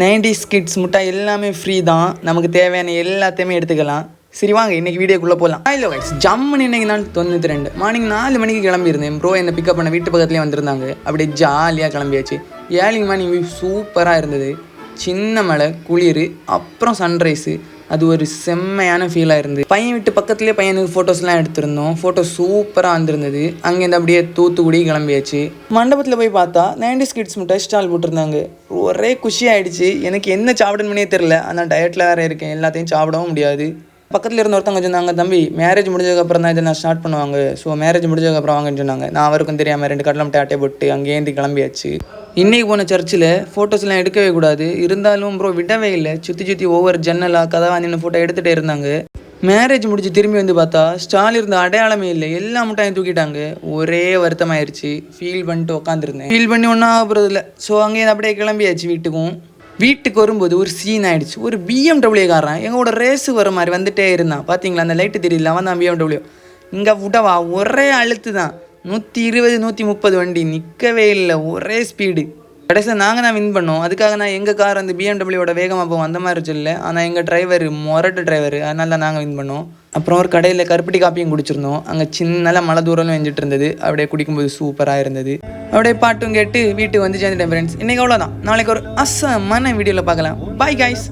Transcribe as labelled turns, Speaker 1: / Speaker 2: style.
Speaker 1: 90s kids முட்டாய் எல்லாமே free தான். நமக்கு தேவையான எல்லாத்தையுமே எடுத்துக்கலாம். சரி வாங்க இன்றைக்கி வீடியோக்குள்ளே போகலாம். ஹலோ கைஸ், ஜம்முன்னு இன்றைக்கி நாள் 92 மார்னிங் 4 மணிக்கு கிளம்பியிருந்தேன். ப்ரோ என்னை பிக்கப் பண்ண வீட்டு பக்கத்துலேயே வந்திருந்தாங்க. அப்படியே ஜாலியாக கிளம்பியாச்சு. ஏர்லிங் மார்னிங் வியூ சூப்பராக இருந்தது. சின்ன மலை, குளிர், அப்புறம் சன்ரைஸு. அது ஒரு செம்மையான ஃபீலாக இருந்தது. பையன் வீட்டு பக்கத்துலேயே பையனுக்கு ஃபோட்டோஸ்லாம் எடுத்திருந்தோம். ஃபோட்டோ சூப்பராக வந்திருந்தது. அங்கேருந்து அப்படியே தூத்துக்குடி கிளம்பியாச்சு. மண்டபத்தில் போய் பார்த்தா 90s கிட்ஸ் முட்டாய் ஸ்டால் போட்டிருந்தாங்க. ஒரே குஷியாகிடுச்சு. எனக்கு என்ன சாப்பிடணும்னே தெரில. ஆனால் டயட்டில் வேறு இருக்கேன், எல்லாத்தையும் சாப்பிடவும் முடியாது. பக்கத்தில் இருந்த ஒருத்தவங்க சொன்னாங்க, தம்பி மேரேஜ் முடிஞ்சதுக்கப்புறம் தான் இதை நான் ஸ்டார்ட் பண்ணுவாங்க, ஸோ மேரேஜ் முடிஞ்சதுக்கப்புறம் வாங்கன்னு சொன்னாங்க. நான் அவருக்கும் தெரியாமல் 2 கடலை மிட்டாய் ஆட்டை போட்டு அங்கேருந்து கிளம்பியாச்சு. இன்றைக்கி போன சர்ச்சில் ஃபோட்டோஸ்லாம் எடுக்கவே கூடாது, இருந்தாலும் ப்ரோ விடவே இல்லை. சுற்றி ஒவ்வொரு ஜன்னலாக கதவா நின்று ஃபோட்டோ எடுத்துகிட்டே இருந்தாங்க. மேரேஜ் முடிச்சு திரும்பி வந்து பார்த்தா ஸ்டால் இருந்த அடையாளமே இல்லை. எல்லா முட்டாயும் தூக்கிட்டாங்க. ஒரே வருத்தமாயிருச்சு. ஃபீல் பண்ணிட்டு உட்காந்துருந்தேன். ஃபீல் பண்ணி ஒன்றும் ஆகப்படுறது இல்லை. ஸோ அங்கேயே அப்படியே கிளம்பியாச்சு. வீட்டுக்கு வரும்போது ஒரு சீன் ஆகிடுச்சு. ஒரு BMW காரன் எங்களோட ரேஸு வர மாதிரி வந்துட்டே இருந்தான். பார்த்தீங்களா, அந்த லைட்டு தெரியல, அவன் தான் BMW. இங்கே விடவா ஒரே அழுத்து தான். 120 130 வண்டி நிற்கவே இல்லை, ஒரே ஸ்பீடு. கடைசியில் நாங்கள் தான் வின் பண்ணோம். அதுக்காக நான் எங்கள் கார் அந்த BMWவோட வேகமாக போவோம் அந்த மாதிரி சொல்லல. ஆனால் எங்கள் டிரைவர் மொரட்டு டிரைவர், அதனால தான் நாங்கள் வின் பண்ணோம். அப்புறம் ஒரு கடையில் கருப்பட்டி காப்பியும் குடிச்சிருந்தோம். அங்கே சின்ன மழை தூரம் வெஞ்சிட்டு இருந்தது. அப்படியே குடிக்கும்போது சூப்பராக இருந்தது. அப்படியே பாட்டும் கேட்டு வீட்டுக்கு வந்து சேர்ந்துட்டேன் ஃப்ரெண்ட்ஸ். இன்றைக்கி அவ்வளோதான். நாளைக்கு ஒரு அசமான வீடியோவில் பார்க்கலாம். Bye guys.